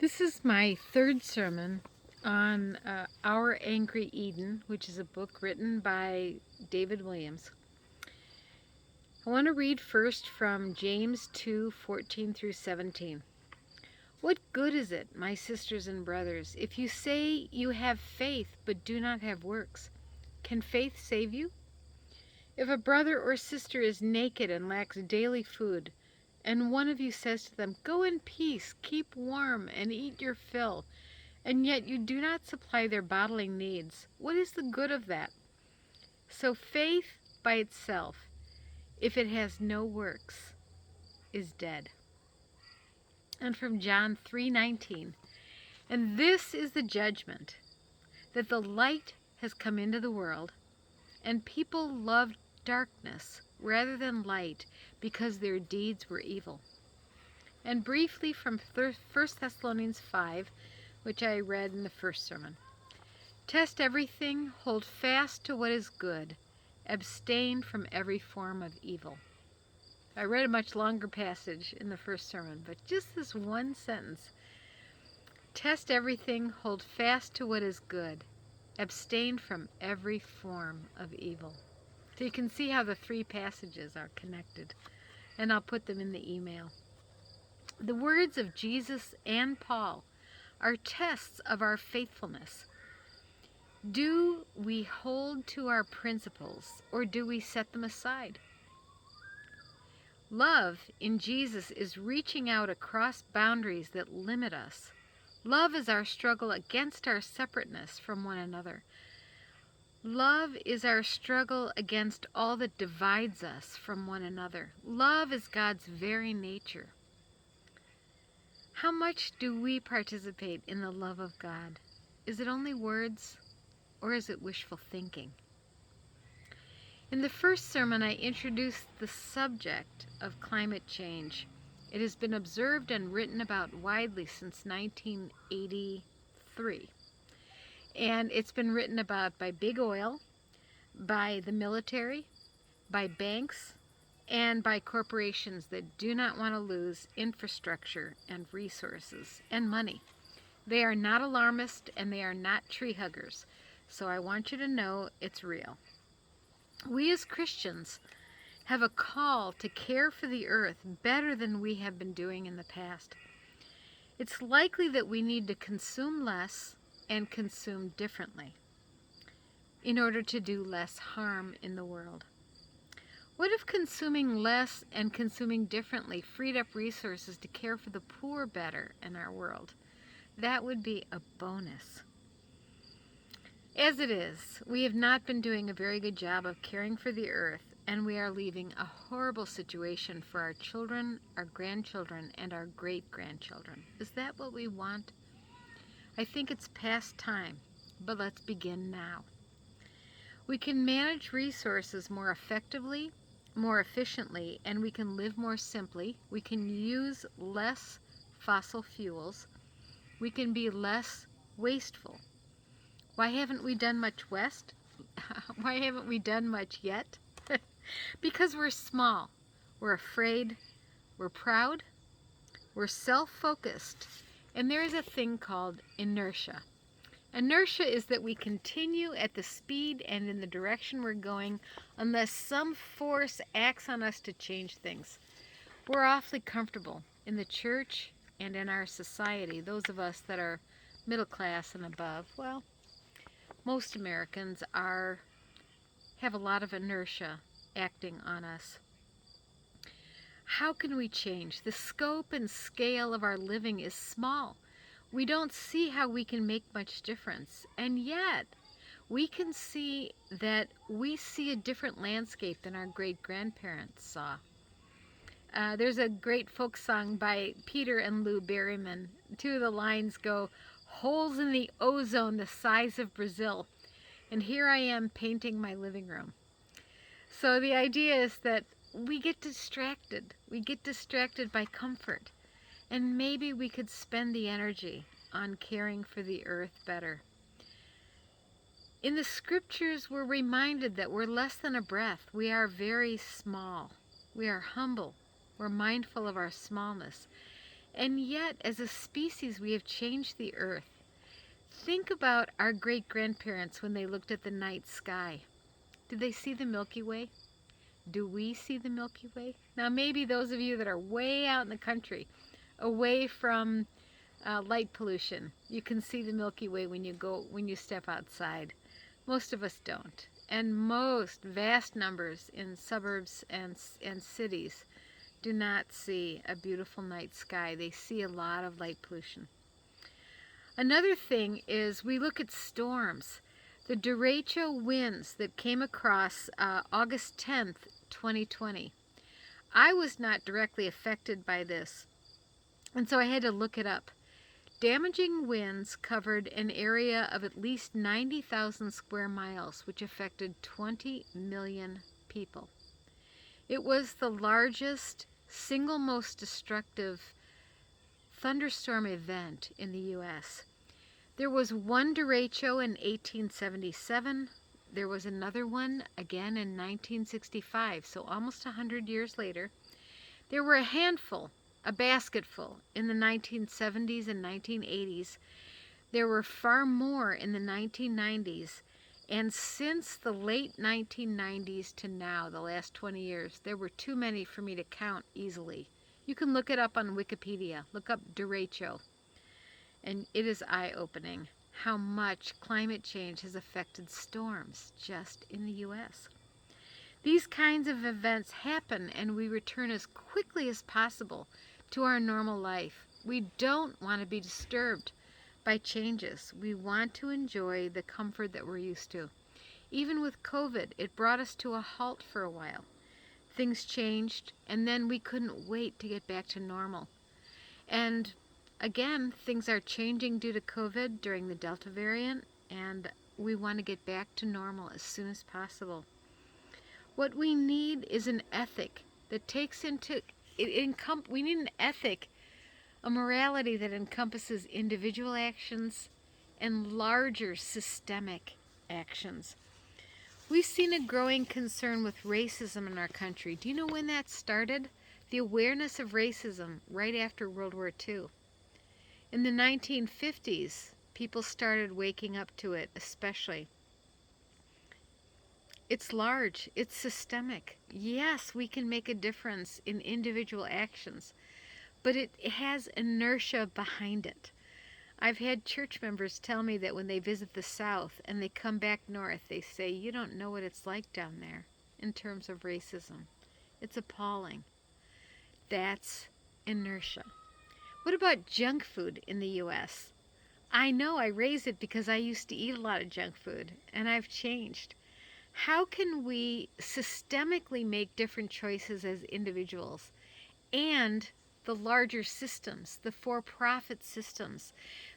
This is my third sermon on Our Angry Eden, which is a book written by David Williams. I want to read first from James 2:14 through 17. What good is it, my sisters and brothers, if you say you have faith but do not have works? Can faith save you? If a brother or sister is naked and lacks daily food, and one of you says to them, "Go in peace, keep warm, and eat your fill," and yet you do not supply their bodily needs, what is the good of that? So faith by itself, if it has no works, is dead. And from John 3:19, and this is the judgment, that the light has come into the world, and people loved darkness rather than light, because their deeds were evil. And briefly from 1 Thessalonians 5, which I read in the first sermon. Test everything, hold fast to what is good, abstain from every form of evil. I read a much longer passage in the first sermon, but just this one sentence. Test everything, hold fast to what is good, abstain from every form of evil. So you can see how the three passages are connected, and I'll put them in the email. The words of Jesus and Paul are tests of our faithfulness. Do we hold to our principles, or do we set them aside? Love in Jesus is reaching out across boundaries that limit us. Love is our struggle against our separateness from one another. Love is our struggle against all that divides us from one another. Love is God's very nature. How much do we participate in the love of God? Is it only words, or is it wishful thinking? In the first sermon, I introduced the subject of climate change. It has been observed and written about widely since 1983. And it's been written about by big oil, by the military, by banks, and by corporations that do not want to lose infrastructure and resources and money. They are not alarmist and they are not tree huggers. So I want you to know it's real. We as Christians have a call to care for the earth better than we have been doing in the past. It's likely that we need to consume less and consume differently in order to do less harm in the world. What if consuming less and consuming differently freed up resources to care for the poor better in our world? That would be a bonus. As it is, we have not been doing a very good job of caring for the earth, and we are leaving a horrible situation for our children, our grandchildren, and our great-grandchildren. Is that what we want? I think it's past time, but let's begin now. We can manage resources more effectively, more efficiently, and we can live more simply. We can use less fossil fuels. We can be less wasteful. Why haven't we done much Why haven't we done much yet? Because we're small. We're afraid. We're proud. We're self-focused. And there is a thing called inertia. Inertia is that we continue at the speed and in the direction we're going unless some force acts on us to change things. We're awfully comfortable in the church and in our society, those of us that are middle class and above. Well, most Americans have a lot of inertia acting on us. How can we change? The scope and scale of our living is small. We don't see how we can make much difference. And yet, we can see that we see a different landscape than our great-grandparents saw. There's a great folk song by Peter and Lou Berryman. Two of the lines go, "Holes in the ozone the size of Brazil, and here I am painting my living room." So the idea is that we get distracted. We get distracted by comfort. And maybe we could spend the energy on caring for the earth better. In the scriptures, we're reminded that we're less than a breath. We are very small. We are humble. We're mindful of our smallness. And yet, as a species, we have changed the earth. Think about our great-grandparents when they looked at the night sky. Did they see the Milky Way? Do we see the Milky Way? Now, maybe those of you that are way out in the country, away from light pollution, you can see the Milky Way when you step outside. Most of us don't, and most vast numbers in suburbs and cities do not see a beautiful night sky. They see a lot of light pollution. Another thing is we look at storms. The derecho winds that came across August 10th, 2020. I was not directly affected by this, and so I had to look it up. Damaging winds covered an area of at least 90,000 square miles, which affected 20 million people. It was the largest, single most destructive thunderstorm event in the U.S. There was one derecho in 1877. There was another one again in 1965, so almost 100 years later. There were a handful, a basketful, in the 1970s and 1980s. There were far more in the 1990s. And since the late 1990s to now, the last 20 years, there were too many for me to count easily. You can look it up on Wikipedia. Look up derecho. And it is eye-opening how much climate change has affected storms just in the U.S. These kinds of events happen and we return as quickly as possible to our normal life. We don't want to be disturbed by changes. We want to enjoy the comfort that we're used to. Even with COVID, it brought us to a halt for a while. Things changed, and then we couldn't wait to get back to normal. And again, things are changing due to COVID during the Delta variant, and we want to get back to normal as soon as possible. What we need is an ethic that takes into we need an ethic, a morality that encompasses individual actions and larger systemic actions. We've seen a growing concern with racism in our country. Do you know when that started? The awareness of racism right after World War II. In the 1950s, people started waking up to it, especially. It's large. It's systemic. Yes, we can make a difference in individual actions, but it has inertia behind it. I've had church members tell me that when they visit the South and they come back north, they say, you don't know what it's like down there in terms of racism. It's appalling. That's inertia. What about junk food in the U.S.? I know I raise it because I used to eat a lot of junk food, and I've changed. How can we systemically make different choices as individuals and the larger systems, the for-profit systems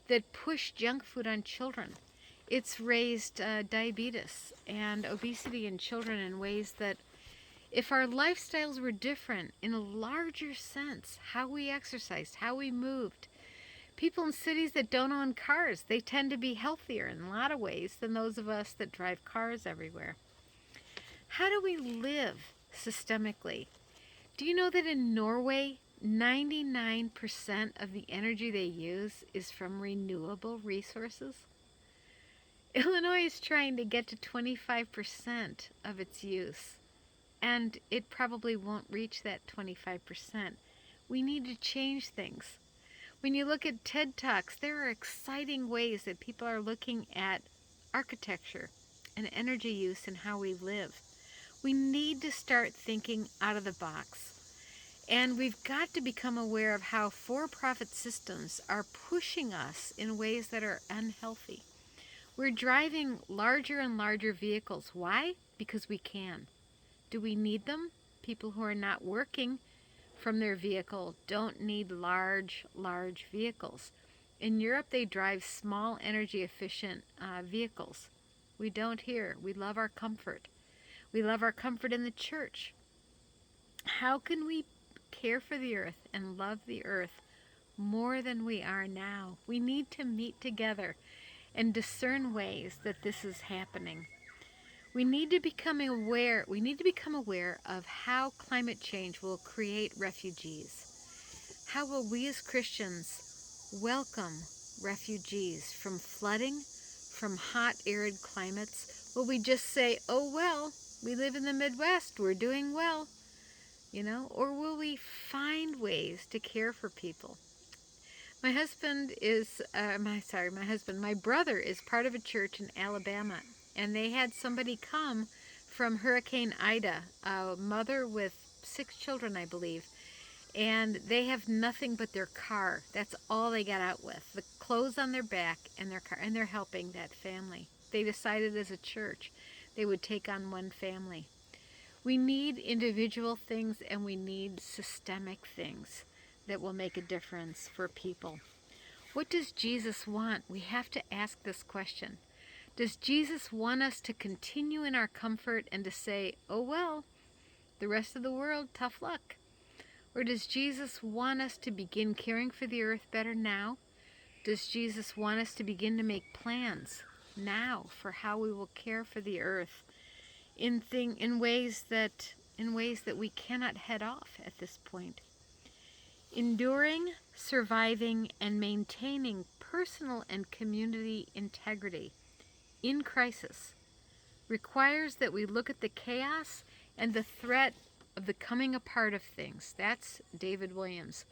that push junk food on children? It's raised diabetes and obesity in children in ways that if our lifestyles were different in a larger sense, how we exercised, how we moved, people in cities that don't own cars, they tend to be healthier in a lot of ways than those of us that drive cars everywhere. How do we live systemically? Do you know that in Norway, 99% of the energy they use is from renewable resources? Illinois is trying to get to 25% of its use, and it probably won't reach that 25%. We need to change things. When you look at TED Talks, there are exciting ways that people are looking at architecture and energy use and how we live. We need to start thinking out of the box. And we've got to become aware of how for-profit systems are pushing us in ways that are unhealthy. We're driving larger and larger vehicles. Why? Because we can. Do we need them? People who are not working from their vehicle don't need large vehicles. In Europe, they drive small, energy-efficient vehicles. We don't here. We love our comfort. We love our comfort in the church. How can we care for the earth and love the earth more than we are now? We need to meet together and discern ways that this is happening. We need to become aware of how climate change will create refugees, How will we as Christians welcome refugees from flooding, from hot, arid climates? Will we just say, oh, well, we live in the Midwest, we're doing well, or will we find ways to care for people? My brother is part of a church in Alabama, and they had somebody come from Hurricane Ida, a mother with 6 children, I believe, and they have nothing but their car. That's all they got out with, the clothes on their back and their car, and they're helping that family. They decided as a church they would take on one family. We need individual things and we need systemic things that will make a difference for people. What does Jesus want? We have to ask this question. Does Jesus want us to continue in our comfort and to say, oh well, the rest of the world, tough luck? Or does Jesus want us to begin caring for the earth better now? Does Jesus want us to begin to make plans now for how we will care for the earth in ways that we cannot head off at this point? Enduring, surviving, and maintaining personal and community integrity in crisis requires that we look at the chaos and the threat of the coming apart of things. That's David Williams.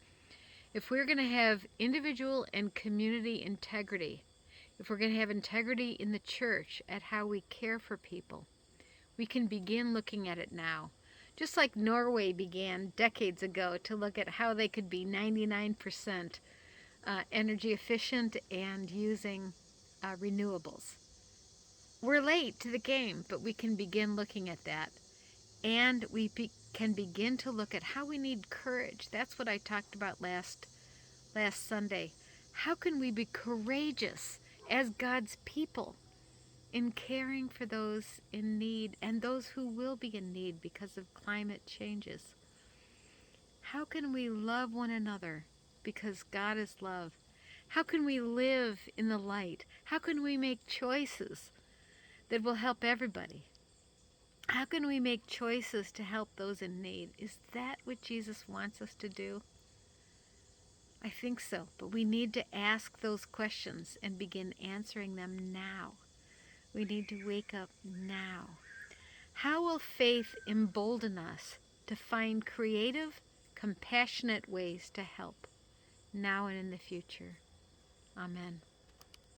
If we're going to have individual and community integrity, if we're going to have integrity in the church at how we care for people, we can begin looking at it now. Just like Norway began decades ago to look at how they could be 99% energy efficient and using renewables. We're late to the game, but we can begin looking at that. And we can begin to look at how we need courage. That's what I talked about last Sunday. How can we be courageous as God's people in caring for those in need and those who will be in need because of climate changes? How can we love one another because God is love? How can we live in the light? How can we make choices that will help everybody? How can we make choices to help those in need? Is that what Jesus wants us to do? I think so, but we need to ask those questions and begin answering them now. We need to wake up now. How will faith embolden us to find creative, compassionate ways to help now and in the future? Amen.